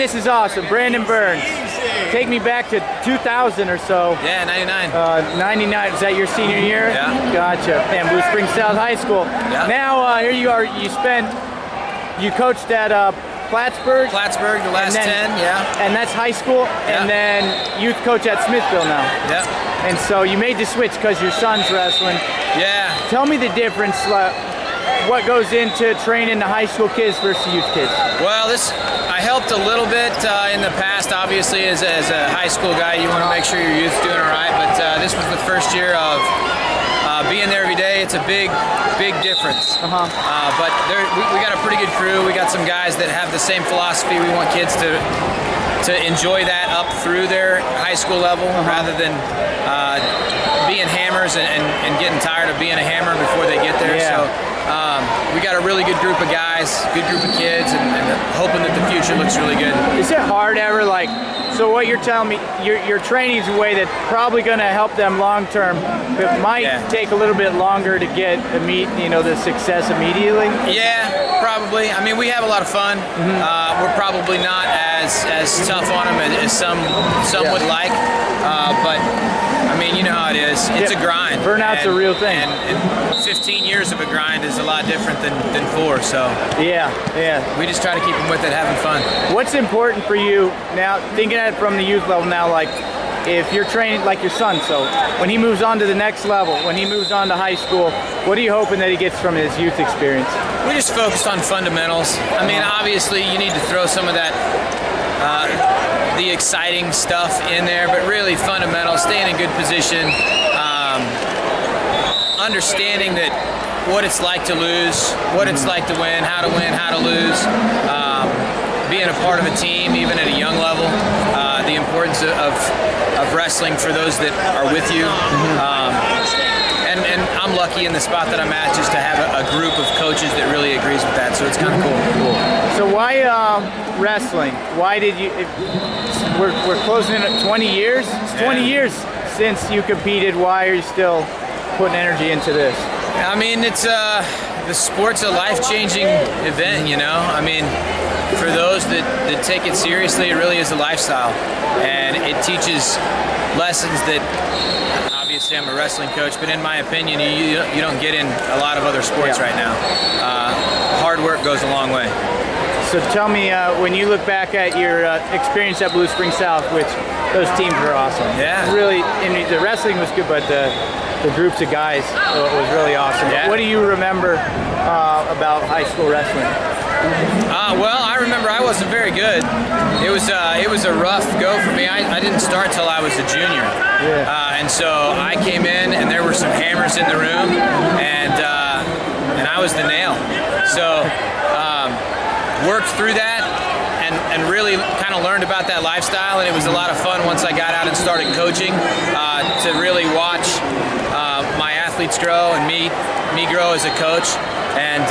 this is awesome. Brandon Burns. Take me back to 2000 or so. Yeah, 99. 99, is that your senior year? Yeah. Gotcha. And Blue Springs South High School. Yeah. Now, here you are, you coached at Plattsburgh? Plattsburgh, the last 10, yeah. And that's high school, and then youth coach at Smithville now. Yeah. And so you made the switch because your son's wrestling. Yeah. Tell me the difference, what goes into training the high school kids versus youth kids? Well, I helped a little bit in the past. Obviously, as a high school guy, you want to make sure your youth's doing all right. But this was the first year of being there every day. It's a big difference. But we got a pretty good crew. We got some guys that have the same philosophy. We want kids to enjoy that up through their high school level rather than being hammers and getting tired of being a hammer before they get there. Yeah. So we got a really good group of guys, good group of kids, and hoping that the future looks really good. Is it hard ever, so what you're telling me, your training's a way that's probably going to help them long term, but might take a little bit longer to get the success immediately? Yeah, probably. I mean, we have a lot of fun. We're probably not as tough on them as some would like, but I mean, you know how it is. It's a grind. Burnout's a real thing. And 15 years of a grind is a lot different than 4, so. Yeah. We just try to keep them with it, having fun. What's important for you now, thinking at it from the youth level now, if you're training like your son, so when he moves on to the next level, when he moves on to high school, what are you hoping that he gets from his youth experience? We just focused on fundamentals. I mean, obviously you need to throw some of that the exciting stuff in there, but really fundamentals, staying in good position, understanding that what it's like to lose, what it's like to win, how to lose, being a part of a team even at a young level, the importance of wrestling for those that are with you. And I'm lucky in the spot that I'm at just to have a group of coaches that really agrees with that, so it's kind of cool. So why wrestling? Why did you, we're closing in at 20 years? It's 20 years since you competed. Why are you still putting energy into this? I mean, it's the sport's a life-changing event, you know? I mean, for those that take it seriously, it really is a lifestyle. And it teaches lessons that, obviously I'm a wrestling coach, but in my opinion, you don't get in a lot of other sports right now. Hard work goes a long way. So tell me, when you look back at your experience at Blue Springs South, which those teams were awesome. Yeah. Really, the wrestling was good, but the groups of guys was really awesome. Yeah. What do you remember about high school wrestling? Well, I remember I wasn't very good. It was a rough go for me. I didn't start till I was a junior. Yeah. And so I came in and there were some hammers in the room, and I was the nail. So worked through that and really kind of learned about that lifestyle, and it was a lot of fun once I got out and started coaching to really watch my athletes grow and me grow as a coach, and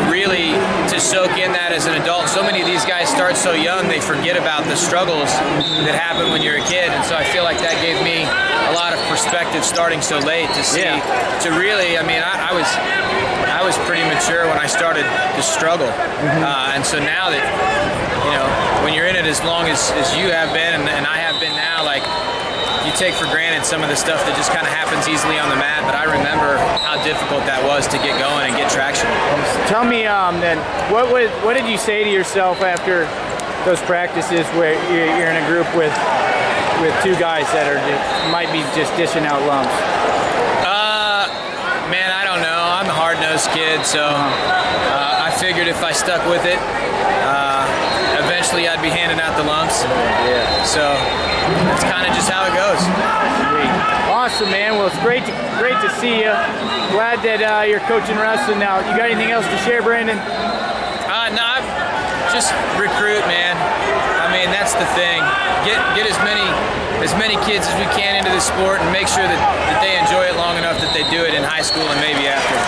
really to soak in that as an adult. So many of these guys start so young, they forget about the struggles that happen when you're a kid, and so I feel like that gave me a lot of perspective starting so late to see, to really, I mean, I was pretty mature when I started to struggle, and so now that, you know, when you're in it as long as you have been and I have been now, like, you take for granted some of the stuff that just kind of happens easily on the mat, but I remember how difficult that was to get going and get traction. Tell me then, what did you say to yourself after those practices where you're in a group with two guys that might be just dishing out lumps? Man, I don't know. I'm a hard-nosed kid, so I figured if I stuck with it, eventually I'd be handing out the lumps. So that's kind of just how it goes. Sweet. Awesome, man. Well, it's great to see you. Glad that you're coaching wrestling now. You got anything else to share, Brandon? No, just recruit, man. I mean, that's the thing. Get as many kids as we can into the sport and make sure that they enjoy it long enough that they do it in high school and maybe after.